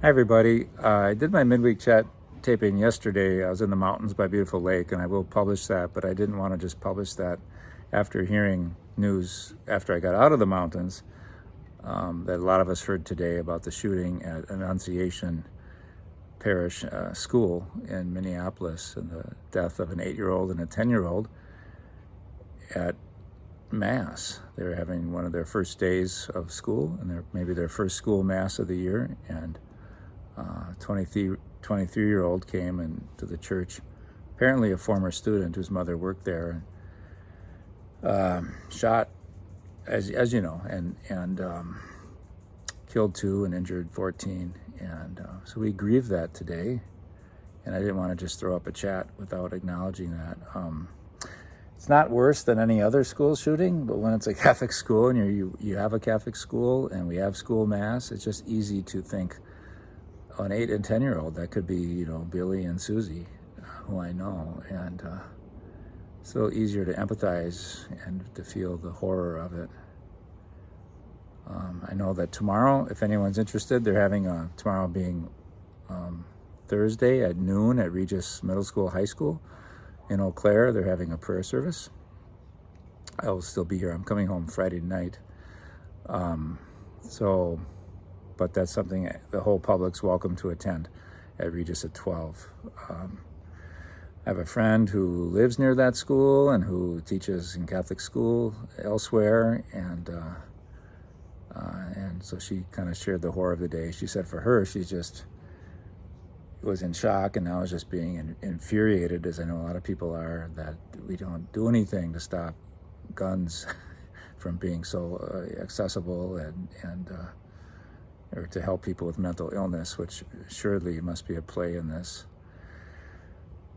Hi, everybody. I did my midweek chat taping yesterday. I was in the mountains by a beautiful lake, and I will publish that, but I didn't want to just publish that after hearing news after I got out of the mountains that a lot of us heard today about the shooting at Annunciation Parish school in Minneapolis and the death of an 8-year-old and a 10-year-old at Mass. They were having one of their first days of school, and maybe their first school Mass of the year, and 23-year-old came into the church, apparently a former student whose mother worked there, and shot, as you know, and killed 2 and injured 14. And so we grieved that today, and I didn't want to just throw up a chat without acknowledging that. It's not worse than any other school shooting, but when it's a Catholic school and you have a Catholic school and we have school Mass, it's just easy to think, an 8 and 10-year-old, that could be, Billy and Susie, who I know, and it's a little easier to empathize and to feel the horror of it. I know that tomorrow, if anyone's interested, they're having tomorrow being Thursday at noon at Regis Middle School, High School in Eau Claire. They're having a prayer service. I will still be here. I'm coming home Friday night. But that's something the whole public's welcome to attend at Regis at 12. I have a friend who lives near that school and who teaches in Catholic school elsewhere, and so she kind of shared the horror of the day. She said for her, she just was in shock and now is just being infuriated, as I know a lot of people are, that we don't do anything to stop guns from being so accessible and or to help people with mental illness, which assuredly must be a play in this.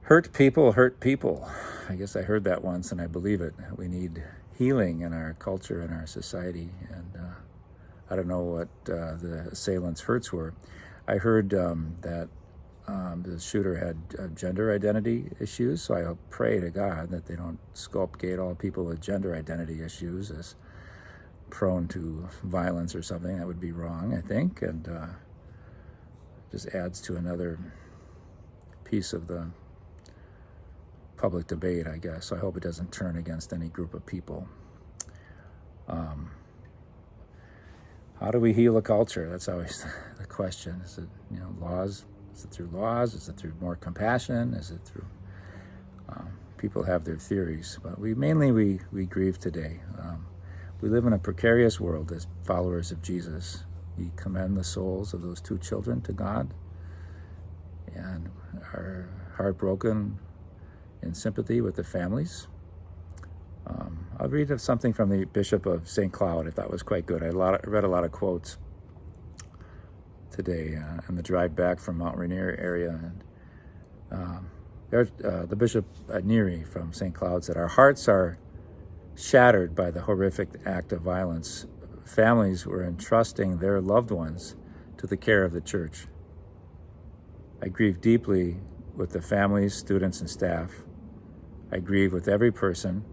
Hurt people hurt people. I guess I heard that once and I believe it. We need healing in our culture and our society, and I don't know what the assailants' hurts were. I heard that the shooter had gender identity issues, so I pray to God that they don't sculpgate all people with gender identity issues as prone to violence or something. That would be wrong, I think, and just adds to another piece of the public debate, I guess. So I hope it doesn't turn against any group of people. How do we heal a culture? That's always the question. Is it, laws? Is it through laws? Is it through more compassion? Is it through... people have their theories, but we grieve today. We live in a precarious world as followers of Jesus. We commend the souls of those 2 children to God and are heartbroken in sympathy with the families. I'll read something from the Bishop of St. Cloud. I thought was quite good. I read a lot of quotes today on the drive back from Mount Rainier area. And the Bishop Neary from St. Cloud said, "Our hearts are shattered by the horrific act of violence. Families were entrusting their loved ones to the care of the church. I grieve deeply with the families, students, and staff. I grieve with every person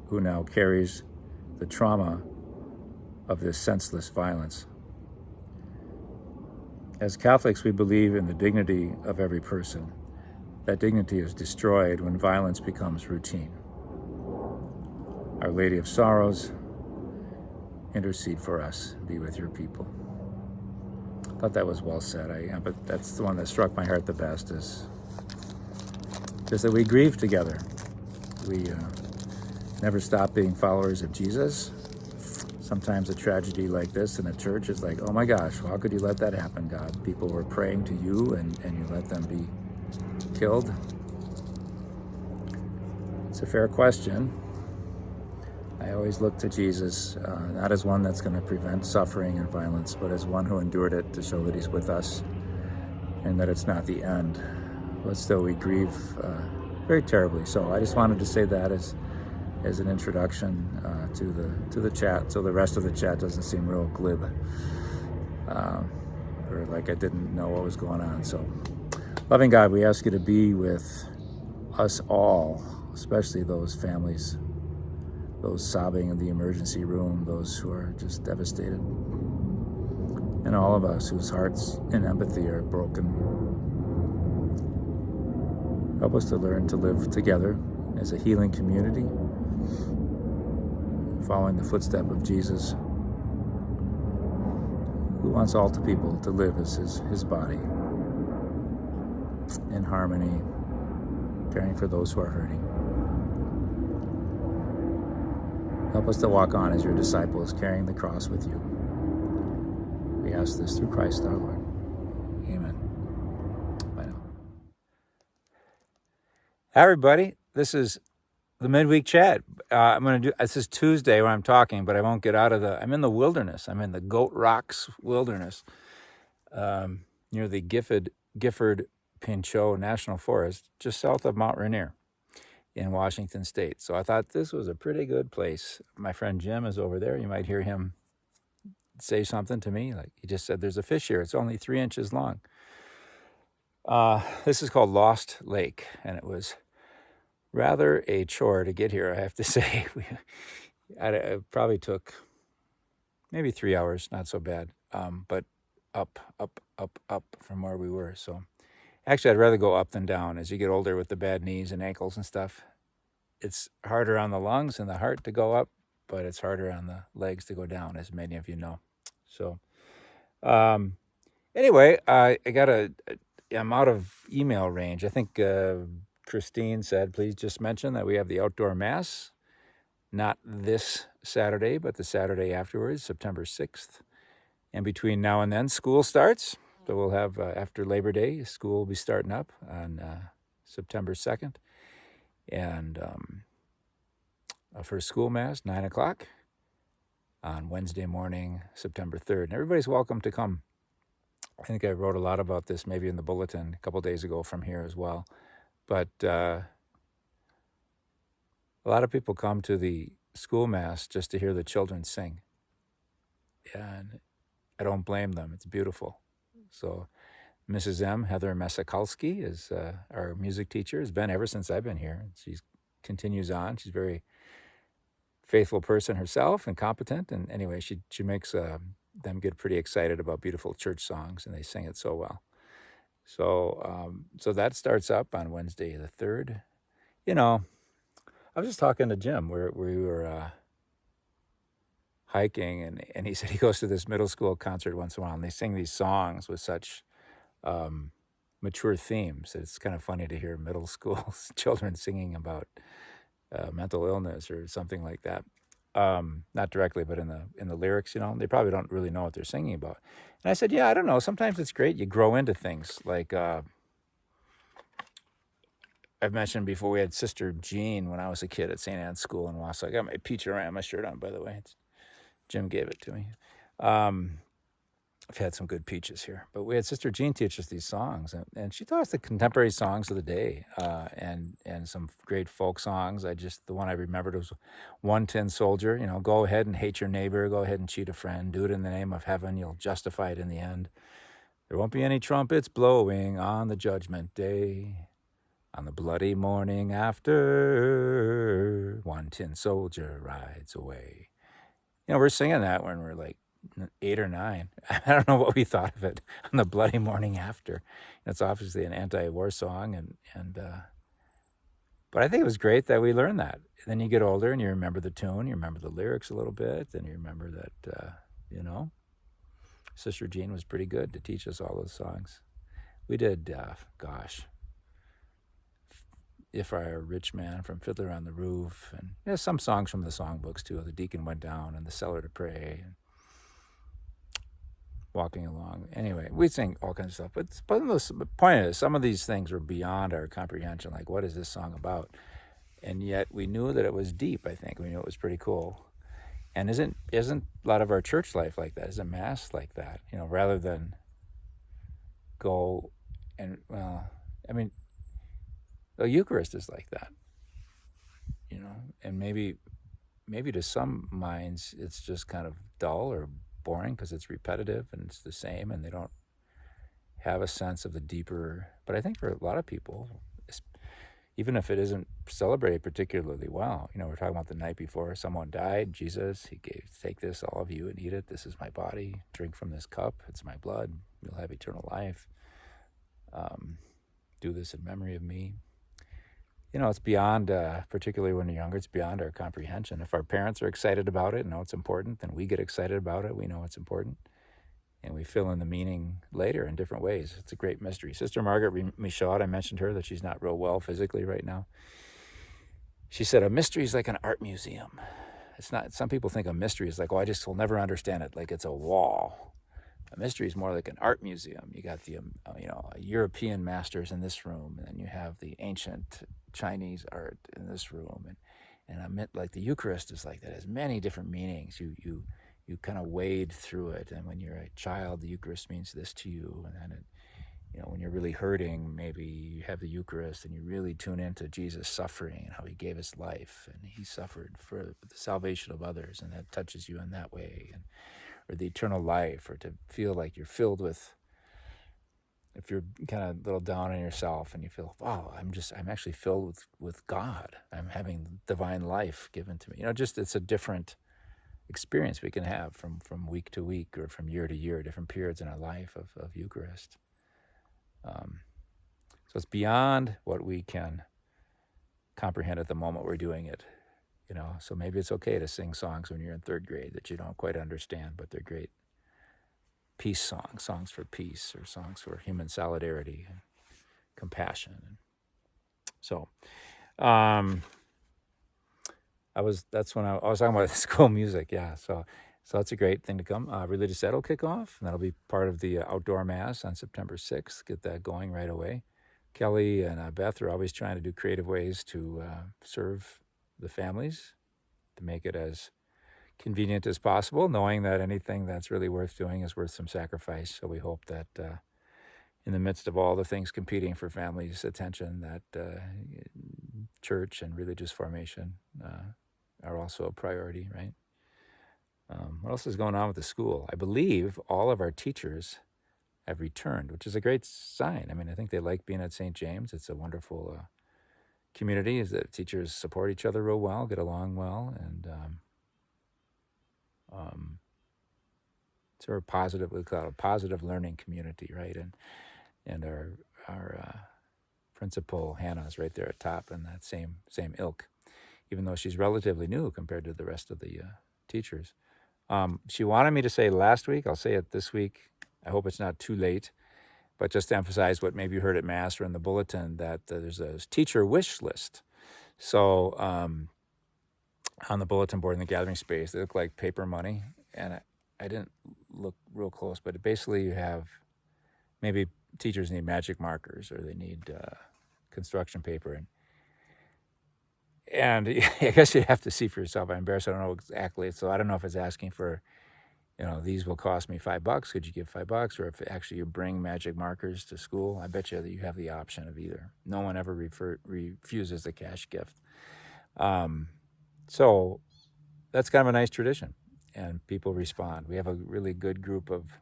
who now carries the trauma of this senseless violence. As Catholics, we believe in the dignity of every person. That dignity is destroyed when violence becomes routine. Our Lady of Sorrows, intercede for us. Be with your people." I thought that was well said. But that's the one that struck my heart the best, is just that we grieve together. We never stop being followers of Jesus. Sometimes a tragedy like this in a church is like, oh my gosh, how could you let that happen, God? People were praying to you and you let them be killed. It's a fair question. I always look to Jesus, not as one that's going to prevent suffering and violence, but as one who endured it to show that he's with us and that it's not the end. But still, we grieve very terribly. So I just wanted to say that as an introduction to the chat, so the rest of the chat doesn't seem real glib or like I didn't know what was going on. So, loving God, we ask you to be with us all, especially those families, those sobbing in the emergency room, those who are just devastated. and all of us whose hearts in empathy are broken. Help us to learn to live together as a healing community, following the footstep of Jesus, who wants all the people to live as his body, in harmony, caring for those who are hurting. Help us to walk on as your disciples, carrying the cross with you. We ask this through Christ our Lord. Amen. Bye now. Hi, everybody. This is the midweek chat. This is Tuesday when I'm talking, but I won't get out of I'm in the wilderness. I'm in the Goat Rocks wilderness, near the Gifford Pinchot National Forest, just south of Mount Rainier in Washington State. So I thought this was a pretty good place. My friend Jim is over there. You might hear him say something to me. Like he just said, there's a fish here. It's only 3 inches long. This is called Lost Lake, and it was rather a chore to get here, I have to say. It probably took maybe 3 hours, not so bad, but up from where we were. So actually, I'd rather go up than down. As you get older with the bad knees and ankles and stuff, it's harder on the lungs and the heart to go up, but it's harder on the legs to go down, as many of you know. So anyway, I'm out of email range. I think Christine said, please just mention that we have the outdoor mass, not this Saturday, but the Saturday afterwards, September 6th. And between now and then, school starts. So we'll have, after Labor Day, school will be starting up on September 2nd. And first school mass, 9 o'clock on Wednesday morning, September 3rd. And everybody's welcome to come. I think I wrote a lot about this maybe in the bulletin a couple days ago from here as well. But a lot of people come to the school mass just to hear the children sing. And I don't blame them. It's beautiful. So Mrs. M, Heather Mesikalski, is our music teacher, has been ever since I've been here. She continues on. She's a very faithful person herself and competent. And anyway, she makes them get pretty excited about beautiful church songs, and they sing it so well. So that starts up on Wednesday the 3rd. You know, I was just talking to Jim where we were hiking, and he said he goes to this middle school concert once in a while, and they sing these songs with such mature themes. It's kind of funny to hear middle school children singing about mental illness or something like that. Not directly, but in the lyrics, they probably don't really know what they're singing about. And I said, yeah, I don't know. Sometimes it's great. You grow into things. Like I've mentioned before, we had Sister Jean when I was a kid at St. Anne's School in Wausau. I got my Peach Arama shirt on, by the way. Jim gave it to me. I've had some good peaches here. But we had Sister Jean teach us these songs, and she taught us the contemporary songs of the day, and some great folk songs. The one I remembered was One Tin Soldier, go ahead and hate your neighbor, go ahead and cheat a friend, do it in the name of heaven, you'll justify it in the end. There won't be any trumpets blowing on the judgment day, on the bloody morning after, one tin soldier rides away. We're singing that when we're like 8 or 9. I don't know what we thought of it on the bloody morning after. It's obviously an anti-war song, but I think it was great that we learned that. And then you get older and you remember the tune, you remember the lyrics a little bit, and you remember that, Sister Jean was pretty good to teach us all those songs. We did, If I Were a Rich Man from Fiddler on the Roof, and some songs from the songbooks too. The Deacon Went Down and The Cellar to Pray, and Walking Along. Anyway, we sing all kinds of stuff. But the point is, some of these things were beyond our comprehension. Like, what is this song about? And yet we knew that it was deep, I think. We knew it was pretty cool. And isn't a lot of our church life like that? Isn't Mass like that? Rather than go and, the Eucharist is like that. And maybe to some minds it's just kind of dull or boring because it's repetitive and it's the same, and they don't have a sense of the deeper. But I think for a lot of people, even if it isn't celebrated particularly well. We're talking about the night before someone died. Jesus, he gave, take this, all of you, and eat it. This is my body. Drink from this cup. It's my blood. You'll have eternal life. Do this in memory of me. It's beyond, particularly when you're younger, it's beyond our comprehension. If our parents are excited about it and know it's important, then we get excited about it. We know it's important. And we fill in the meaning later in different ways. It's a great mystery. Sister Margaret Michaud, I mentioned her, that she's not real well physically right now. She said, a mystery is like an art museum. It's not, some people think a mystery is like, I just will never understand it, like it's a wall. A mystery is more like an art museum. You got the, European masters in this room, and then you have the ancient Chinese art in this room. And I meant like the Eucharist is like that. It has many different meanings. You kind of wade through it. And when you're a child, the Eucharist means this to you. And then, when you're really hurting, maybe you have the Eucharist and you really tune into Jesus' suffering and how he gave his life and he suffered for the salvation of others. And that touches you in that way. Or the eternal life, or to feel like you're filled with, if you're kind of a little down on yourself and you feel, wow, I'm actually filled with God. I'm having divine life given to me. It's a different experience we can have from week to week or from year to year, different periods in our life of Eucharist. So it's beyond what we can comprehend at the moment we're doing it. So maybe it's okay to sing songs when you're in third grade that you don't quite understand, but they're great peace songs for peace, or songs for human solidarity and compassion. So, that's when I was talking about school music. Yeah. So that's a great thing to come. Religious Ed will kick off, and that'll be part of the outdoor mass on September 6th. Get that going right away. Kelly and Beth are always trying to do creative ways to serve the families, to make it as convenient as possible, knowing that anything that's really worth doing is worth some sacrifice. So we hope that in the midst of all the things competing for families' attention, that church and religious formation are also a priority, right? What else is going on with the school? I believe all of our teachers have returned, which is a great sign. I think they like being at St. James. It's a wonderful community, is that teachers support each other real well, get along well, and sort of positive, we call it a positive learning community, right? And our principal Hannah is right there at top in that same ilk, even though she's relatively new compared to the rest of the teachers. She wanted me to say last week. I'll say it this week. I hope it's not too late, but just to emphasize what maybe you heard at Mass or in the bulletin, that there's a teacher wish list. So on the bulletin board in the gathering space, they look like paper money, and I didn't look real close, but basically you have, maybe teachers need magic markers, or they need construction paper, and I guess you have to see for yourself. I'm embarrassed, I don't know exactly, so I don't know if it's asking for, these will cost me $5. Could you give $5? Or if actually you bring magic markers to school, I bet you that you have the option of either. No one ever refuses a cash gift. So that's kind of a nice tradition, and people respond. We have a really good group of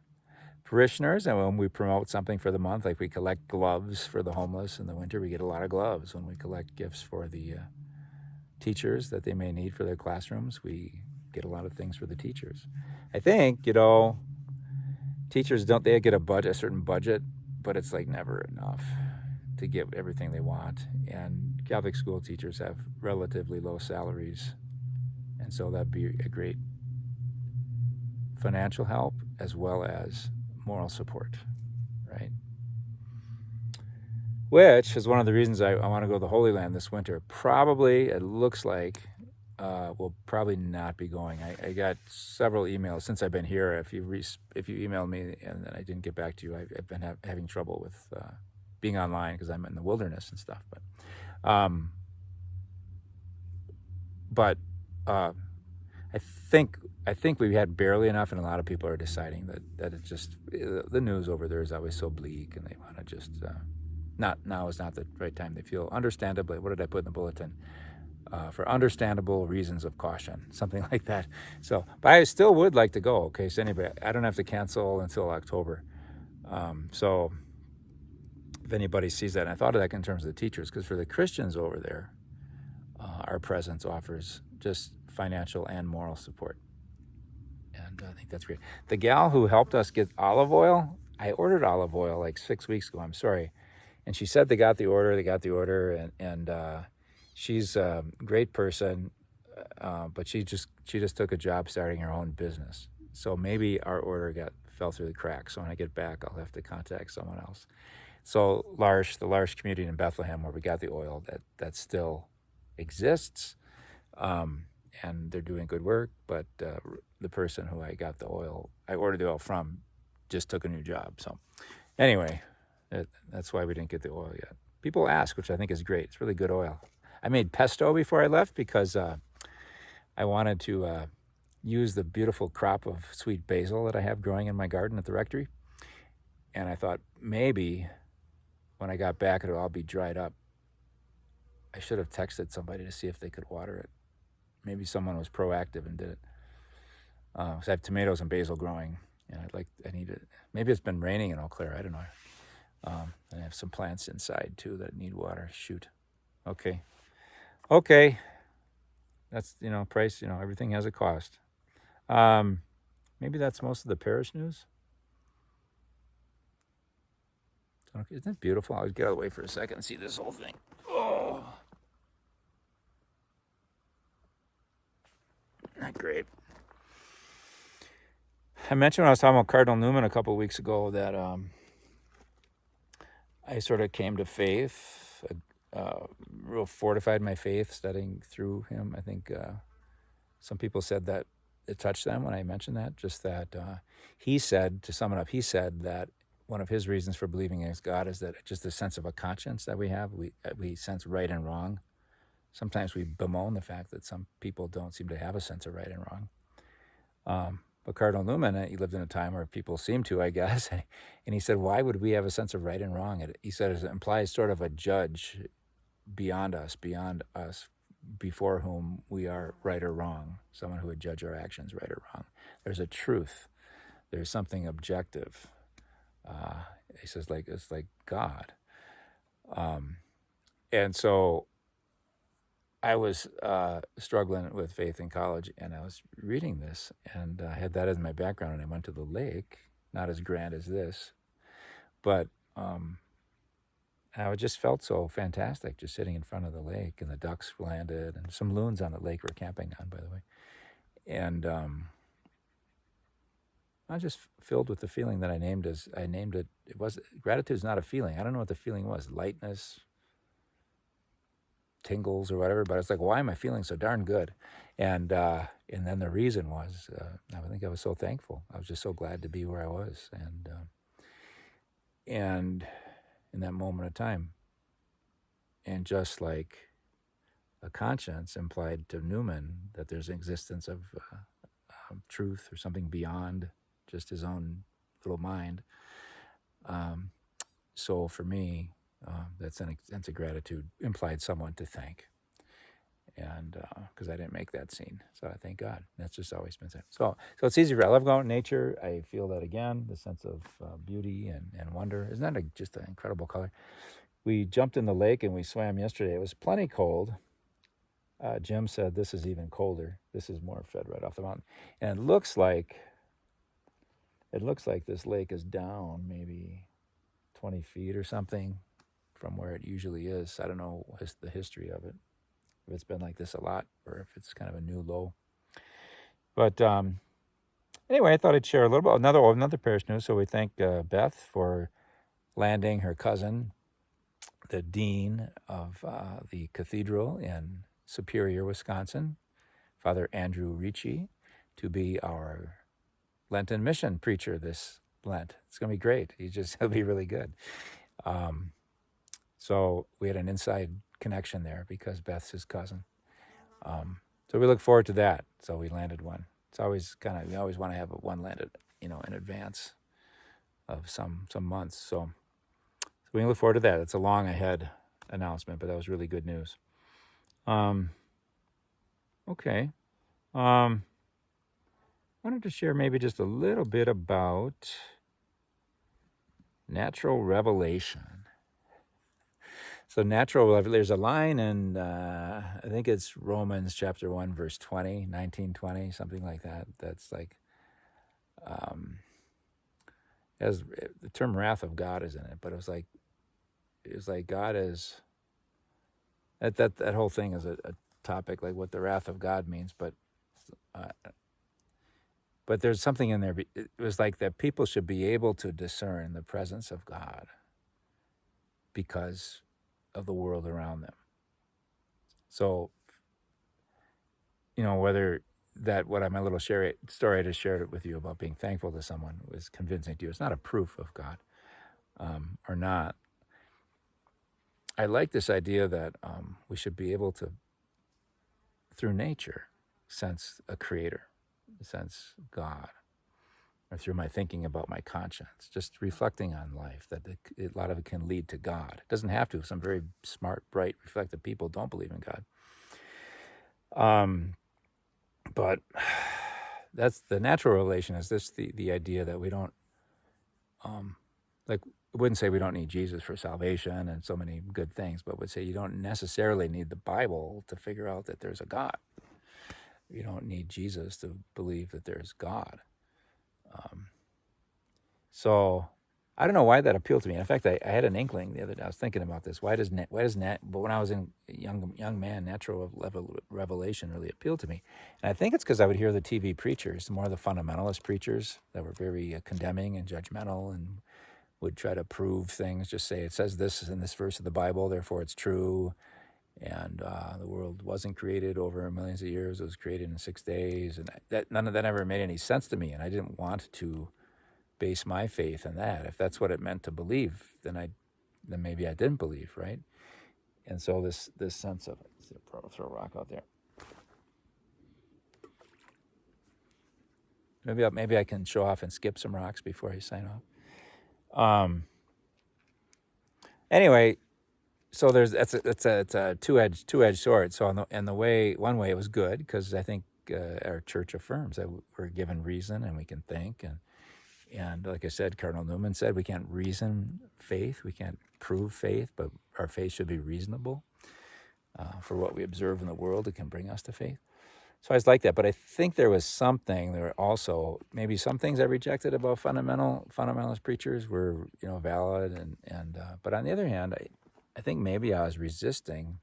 parishioners, and when we promote something for the month, like we collect gloves for the homeless in the winter, we get a lot of gloves. When we collect gifts for the teachers that they may need for their classrooms, we get a lot of things for the teachers. I think, teachers they get a certain budget, but it's like never enough to get everything they want. And Catholic school teachers have relatively low salaries, and so that'd be a great financial help as well as moral support, right? Which is one of the reasons I want to go to the Holy Land this winter. Probably, it looks like, we'll probably not be going. I got several emails since I've been here. If you emailed me and I didn't get back to you, I've been having trouble with being online because I'm in the wilderness and stuff. But I think we've had barely enough, and a lot of people are deciding that it's just, the news over there is always so bleak, and they want to just now is not the right time. They feel, understandably, what did I put in the bulletin? For understandable reasons of caution, something like that. So, but I still would like to go. Okay, so anybody, I don't have to cancel until October. So if anybody sees that. And I thought of that in terms of the teachers, because for the Christians over there, our presence offers just financial and moral support. And I think that's great. The gal who helped us get olive oil, I ordered olive oil like 6 weeks ago. I'm sorry. And she said they got the order, and she's a great person, but she just took a job starting her own business. So maybe our order fell through the cracks. So when I get back, I'll have to contact someone else. So the L'Arche community in Bethlehem, where we got the oil, that still exists, and they're doing good work. But the person who I ordered the oil from, just took a new job. So anyway, that's why we didn't get the oil yet. People ask, which I think is great. It's really good oil. I made pesto before I left because I wanted to use the beautiful crop of sweet basil that I have growing in my garden at the rectory. And I thought maybe when I got back, it'll all be dried up. I should have texted somebody to see if they could water it. Maybe someone was proactive and did it. So I have tomatoes and basil growing, and I need it. Maybe it's been raining in Eau Claire. I don't know. And I have some plants inside too that need water. Shoot. Okay. That's, price, everything has a cost. Maybe that's most of the parish news. Okay, isn't it beautiful? I'll get out of the way for a second and see this whole thing. Oh, not great. I mentioned when I was talking about Cardinal Newman a couple of weeks ago that I sort of came to faith, real fortified my faith studying through him. I think some people said that it touched them when I mentioned that, just that he said, to sum it up, he said that one of his reasons for believing in God is that just a sense of a conscience that we have. We sense right and wrong. Sometimes we bemoan the fact that some people don't seem to have a sense of right and wrong. But Cardinal Newman, he lived in a time where people seem to, I guess. And he said, why would we have a sense of right and wrong? He said it implies sort of a judge beyond us, before whom we are right or wrong, someone who would judge our actions right or wrong. There's a truth. There's something objective. He says, it's like God. And so I was struggling with faith in college, and I was reading this, and I had that as my background, and I went to the lake, not as grand as this, but I just felt so fantastic just sitting in front of the lake, and the ducks landed, and some loons on the lake were camping on, by the way. And I was just filled with the feeling that I named it. It was gratitude is not a feeling. I don't know what the feeling was. Lightness, tingles or whatever, but it's like, why am I feeling so darn good? And then the reason was, I think I was so thankful. I was just so glad to be where I was, and in that moment of time. And just like a conscience implied to Newman that there's an existence of truth or something beyond just his own little mind. So for me, that sense of gratitude implied someone to thank, and because I didn't make that scene, so I thank God. That's just always been said. So it's easy. I love going to nature. I feel that again, the sense of beauty and wonder. Isn't that just an incredible color? We jumped in the lake and we swam yesterday. It was plenty cold. Jim said this is even colder. This is more fed right off the mountain, and it looks like this lake is down maybe 20 feet or something from where it usually is. I don't know the history of it, if it's been like this a lot or if it's kind of a new low. But anyway, I thought I'd share a little bit another parish news. So we thank Beth for landing her cousin, the dean of the cathedral in Superior, Wisconsin, Father Andrew Ricci, to be our Lenten mission preacher this Lent. It's going to be great. He'll be really good. So we had an inside connection there because Beth's his cousin. So we look forward to that. So we landed one. It's always we always want to have one landed, in advance of some months. So we look forward to that. It's a long ahead announcement, but that was really good news. Okay. I wanted to share maybe just a little bit about natural revelation. So natural, there's a line in, I think it's Romans chapter 1, verse 20, 19:20, something like that. That's like, has the term wrath of God is in it, but it was like God is, that whole thing is a topic, like what the wrath of God means, uh, but there's something in there. It was like that people should be able to discern the presence of God because of the world around them. So, whether that my little story I just shared it with you about being thankful to someone was convincing to you, it's not a proof of God or not. I like this idea that we should be able to, through nature, sense a creator, sense God, or through my thinking about my conscience, just reflecting on life, that a lot of it can lead to God. It doesn't have to. Some very smart, bright, reflective people don't believe in God. But that's the natural relation, is this the idea that we don't, like, I wouldn't say we don't need Jesus for salvation and so many good things, but would say you don't necessarily need the Bible to figure out that there's a God. You don't need Jesus to believe that there's God. So I don't know why that appealed to me. In fact, I had an inkling the other day. I was thinking about this. But when I was in young man, natural revelation really appealed to me. And I think it's because I would hear the TV preachers, more of the fundamentalist preachers that were very condemning and judgmental and would try to prove things, just say it says this in this verse of the Bible, therefore it's true. And the world wasn't created over millions of years. It was created in 6 days. And none of that ever made any sense to me. And I didn't want to base my faith in that. If that's what it meant to believe, then maybe I didn't believe, right? And so this sense of, throw a rock out there. Maybe I can show off and skip some rocks before I sign off. Anyway, so it's a two-edged sword. So one way it was good, because I think our church affirms that we're given reason and we can think, and like I said, Cardinal Newman said, we can't reason faith, we can't prove faith, but our faith should be reasonable. For what we observe in the world, it can bring us to faith. So I was like that, but I think there was something. There were also maybe some things I rejected about fundamentalist preachers were valid, and but on the other hand, I think maybe I was resisting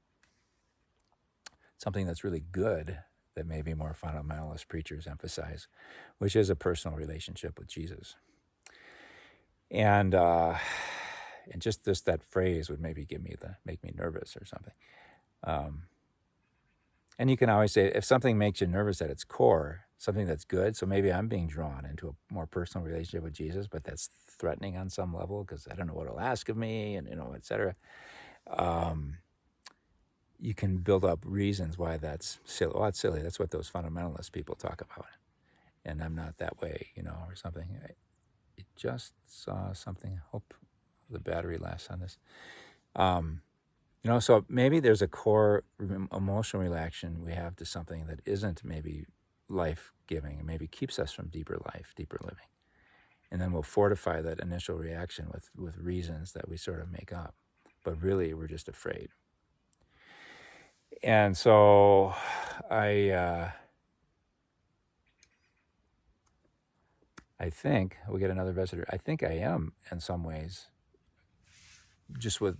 something that's really good that maybe more fundamentalist preachers emphasize, which is a personal relationship with Jesus. And just that phrase would maybe make me nervous or something. And you can always say, if something makes you nervous at its core, something that's good, so maybe I'm being drawn into a more personal relationship with Jesus, but that's threatening on some level because I don't know what he'll ask of me, and et cetera. You can build up reasons why that's silly. Well, it's silly. That's what those fundamentalist people talk about. And I'm not that way, or something. I just saw something. I hope the battery lasts on this. So maybe there's a core emotional reaction we have to something that isn't maybe life-giving and maybe keeps us from deeper life, deeper living. And then we'll fortify that initial reaction with reasons that we sort of make up. But really, we're just afraid. And so I think, we get another visitor, I think I am in some ways just with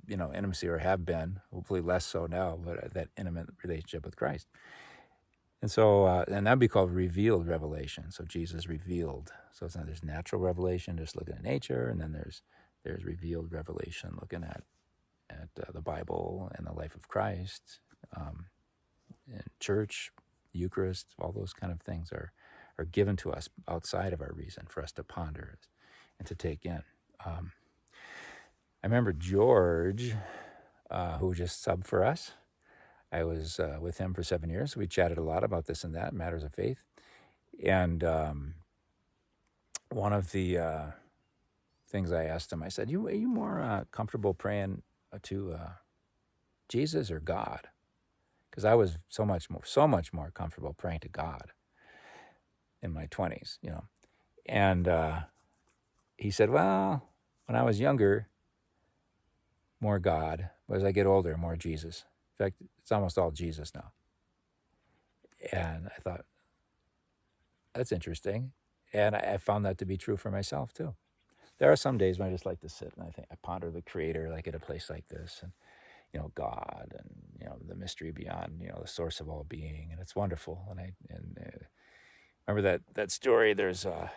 intimacy, or have been, hopefully less so now, but that intimate relationship with Christ. And so, and that'd be called revealed revelation. So Jesus revealed. So it's not, there's natural revelation, just looking at nature, and then there's revealed revelation, looking at the Bible and the life of Christ, and church, Eucharist, all those kind of things are given to us outside of our reason for us to ponder and to take in. I remember George, who just subbed for us. I was with him for 7 years. We chatted a lot about this and that, matters of faith. And one of the things I asked him, I said, are you more comfortable praying to Jesus or God? Because I was so much more comfortable praying to God in my 20s, And he said, well, when I was younger, more God, but as I get older, more Jesus. In fact, it's almost all Jesus now. And I thought, that's interesting. And I found that to be true for myself too. There are some days when I just like to sit and I ponder the Creator, like at a place like this, and God, and the mystery beyond, the source of all being, and it's wonderful. And remember that story. There's a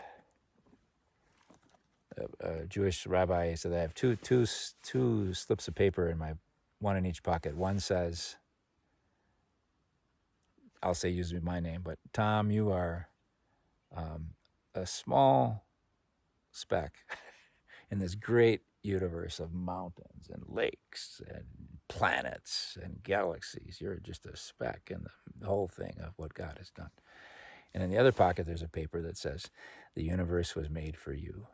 Jewish rabbi said, I have two slips of paper in one in each pocket. One says, I'll say usually my name, but Tom, you are a small speck in this great universe of mountains and lakes and planets and galaxies. You're just a speck in the whole thing of what God has done. And in the other pocket, there's a paper that says, the universe was made for you.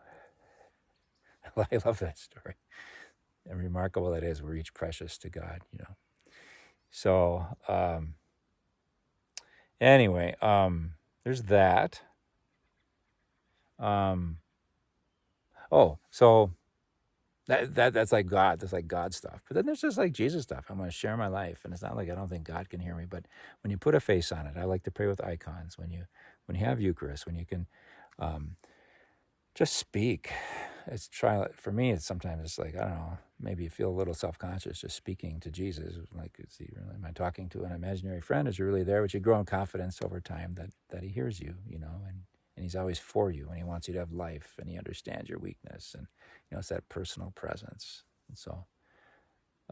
I love that story. And remarkable that is, we're each precious to God, So, anyway, there's that. So that's like God. That's like God stuff. But then there's just like Jesus stuff. I'm going to share my life, and it's not like I don't think God can hear me. But when you put a face on it, I like to pray with icons. When you have Eucharist, when you can just speak. For me. It's sometimes it's like, I don't know. Maybe you feel a little self-conscious just speaking to Jesus. Like, am I talking to an imaginary friend? Is he really there? But you grow in confidence over time that he hears you, and he's always for you, and he wants you to have life, and he understands your weakness, and it's that personal presence. And so,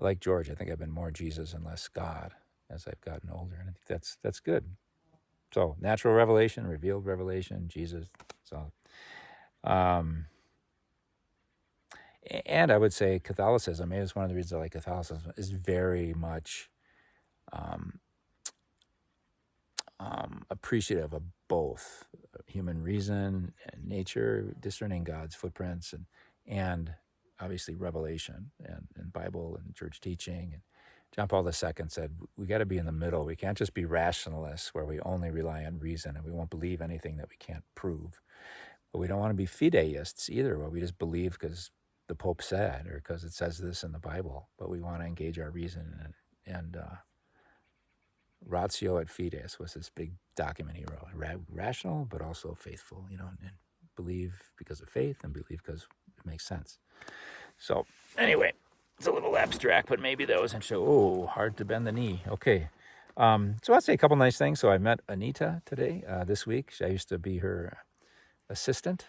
like George, I think I've been more Jesus and less God as I've gotten older, and I think that's good. So, natural revelation, revealed revelation, Jesus. So, and I would say Catholicism, maybe it's one of the reasons I like Catholicism, is very much appreciative of both human reason and nature, discerning God's footprints, and obviously revelation and Bible and church teaching. And John Paul II said, we got to be in the middle. We can't just be rationalists where we only rely on reason and we won't believe anything that we can't prove. But we don't want to be fideists either, where we just believe because the Pope said or because it says this in the Bible. But we want to engage our reason in it. And Ratio et Fides was this big document he wrote. Rational, but also faithful, and believe because of faith and believe because it makes sense. So anyway, it's a little abstract, but maybe that was interesting. Oh, hard to bend the knee. Okay. So I'll say a couple nice things. So I met Anita today, this week. I used to be her assistant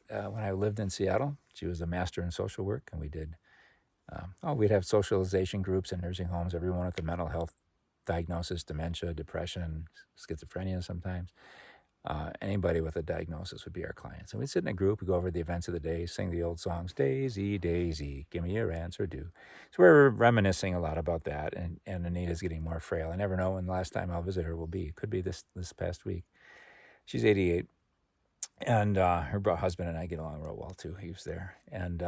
when I lived in Seattle. She was a master in social work, and we did, we'd have socialization groups in nursing homes, everyone with a mental health diagnosis, dementia, depression, schizophrenia sometimes. Anybody with a diagnosis would be our clients. And we'd sit in a group, we'd go over the events of the day, sing the old songs, Daisy, Daisy, give me your answer, do. So we're reminiscing a lot about that, and Anita's getting more frail. I never know when the last time I'll visit her will be. It could be this past week. She's 88, and her husband and I get along real well, too. He was there. And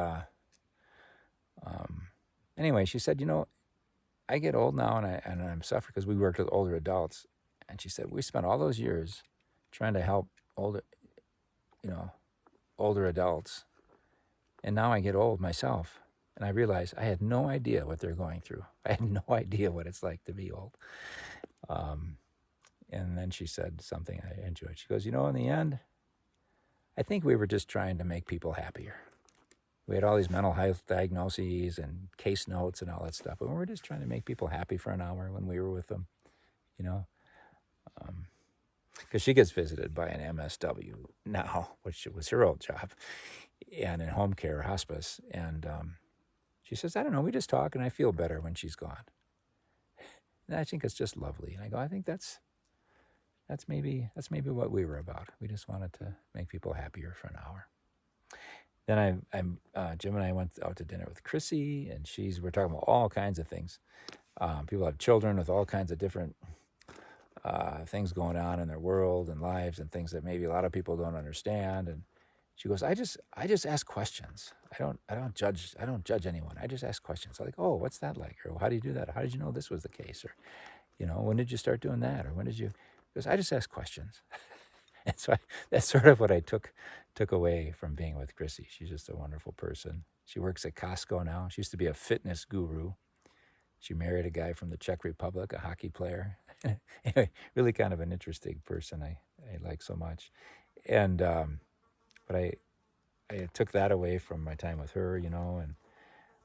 anyway, she said, I get old now, and I'm suffering because we worked with older adults. And she said, we spent all those years trying to help older adults. And now I get old myself. And I realize I had no idea what they're going through. I had no idea what it's like to be old. And then she said something I enjoyed. She goes, in the end, I think we were just trying to make people happier. We had all these mental health diagnoses and case notes and all that stuff. But we were just trying to make people happy for an hour when we were with them, because she gets visited by an MSW now, which was her old job, and in home care or hospice. And she says, I don't know, we just talk and I feel better when she's gone. And I think it's just lovely. And I go, I think that's maybe what we were about. We just wanted to make people happier for an hour. Then Jim and I went out to dinner with Chrissy, and we're talking about all kinds of things. People have children with all kinds of different things going on in their world and lives, and things that maybe a lot of people don't understand. And she goes, I just ask questions. I don't judge anyone. I just ask questions. I'm like, oh, what's that like? Or how do you do that? Or how did you know this was the case? Or, when did you start doing that? Or when did you? Because I just ask questions. And so that's sort of what I took away from being with Chrissy. She's just a wonderful person. She works at Costco now. She used to be a fitness guru. She married a guy from the Czech Republic, a hockey player. Anyway, really kind of an interesting person I like so much. And but I took that away from my time with her, and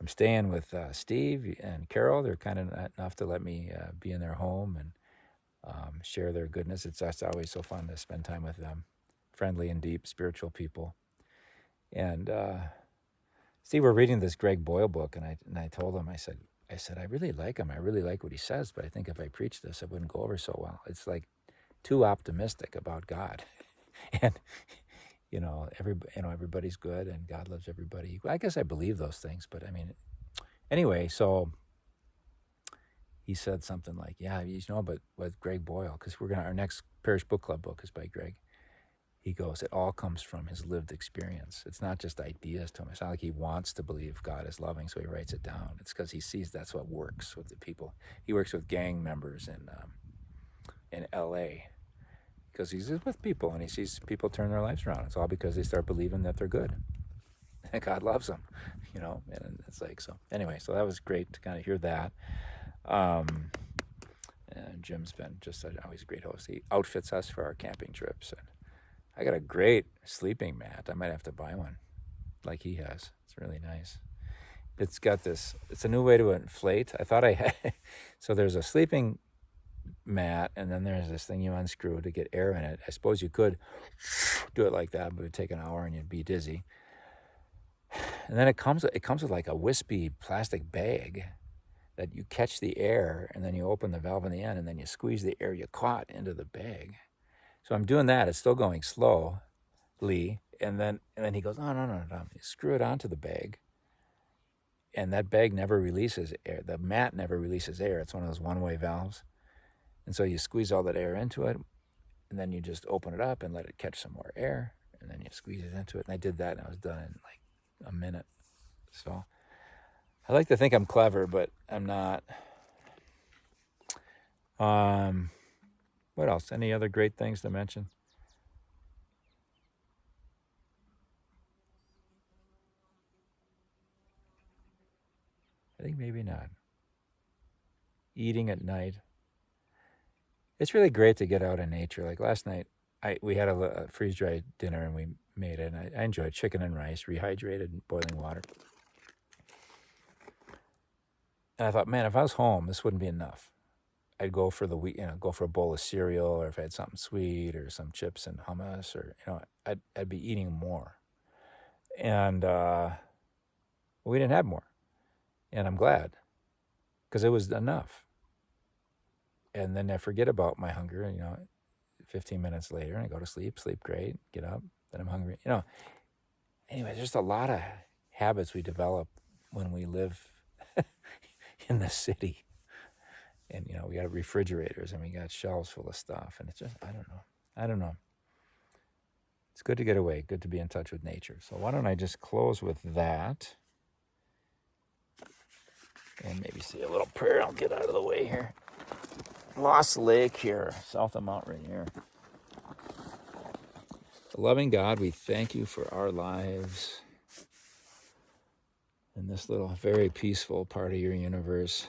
I'm staying with Steve and Carol. They're kind of enough to let me be in their home and share their goodness. It's just always so fun to spend time with them. Friendly and deep, spiritual people. And Steve, we're reading this Greg Boyle book, and I told him, I said, I really like him. I really like what he says, but I think if I preach this, it wouldn't go over so well. It's like too optimistic about God, and everybody's good and God loves everybody. I guess I believe those things, but I mean, anyway. So he said something like, "Yeah, but with Greg Boyle, because our next Parish Book Club book is by Greg." He goes, it all comes from his lived experience. It's not just ideas to him. It's not like he wants to believe God is loving, so he writes it down. It's because he sees that's what works with the people. He works with gang members in L.A. because he's with people, and he sees people turn their lives around. It's all because they start believing that they're good, and God loves them, And it's like, so anyway, so that was great to kind of hear that. And Jim's been just always a great host. He outfits us for our camping trips, and I got a great sleeping mat. I might have to buy one like he has. It's really nice. It's a new way to inflate. I thought I had, so there's a sleeping mat, and then there's this thing you unscrew to get air in it. I suppose you could do it like that, but it would take an hour and you'd be dizzy. And then it comes with like a wispy plastic bag that you catch the air, and then you open the valve in the end, and then you squeeze the air you caught into the bag. So I'm doing that. It's still going slowly. And then he goes, no. You screw it onto the bag. And that bag never releases air. The mat never releases air. It's one of those one-way valves. And so you squeeze all that air into it, and then you just open it up and let it catch some more air. And then you squeeze it into it. And I did that, and I was done in like a minute. So I like to think I'm clever, but I'm not. What else? Any other great things to mention? I think maybe not. Eating at night. It's really great to get out in nature. Like last night, we had a freeze-dried dinner, and we made it. And I enjoyed chicken and rice, rehydrated in boiling water. And I thought, man, if I was home, this wouldn't be enough. I'd go for go for a bowl of cereal, or if I had something sweet or some chips and hummus, or I'd be eating more. And we didn't have more, and I'm glad, because it was enough. And then I forget about my hunger. 15 minutes later, and I go to sleep great, get up, then I'm hungry. Anyway, there's just a lot of habits we develop when we live in the city. And, we got refrigerators, and we got shelves full of stuff. And it's just, I don't know. It's good to get away, good to be in touch with nature. So why don't I just close with that? And maybe say a little prayer. I'll get out of the way here. Lost Lake here, south of Mount Rainier. Loving God, we thank you for our lives in this little, very peaceful part of your universe.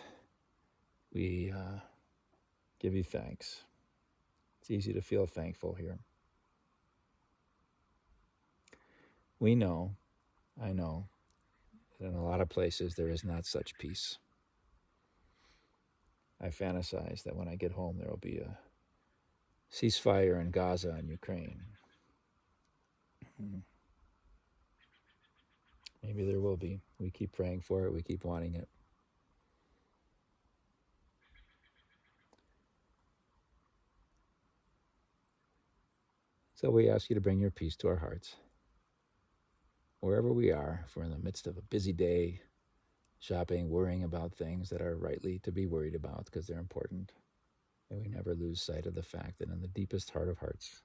We give you thanks. It's easy to feel thankful here. I know, that in a lot of places there is not such peace. I fantasize that when I get home there will be a ceasefire in Gaza and Ukraine. Maybe there will be. We keep praying for it. We keep wanting it. So we ask you to bring your peace to our hearts. Wherever we are, if we're in the midst of a busy day, shopping, worrying about things that are rightly to be worried about because they're important, may we never lose sight of the fact that in the deepest heart of hearts,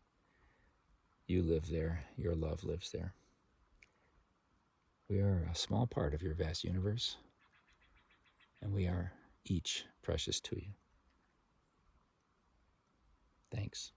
you live there, your love lives there. We are a small part of your vast universe, and we are each precious to you. Thanks.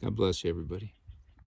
God bless you, everybody.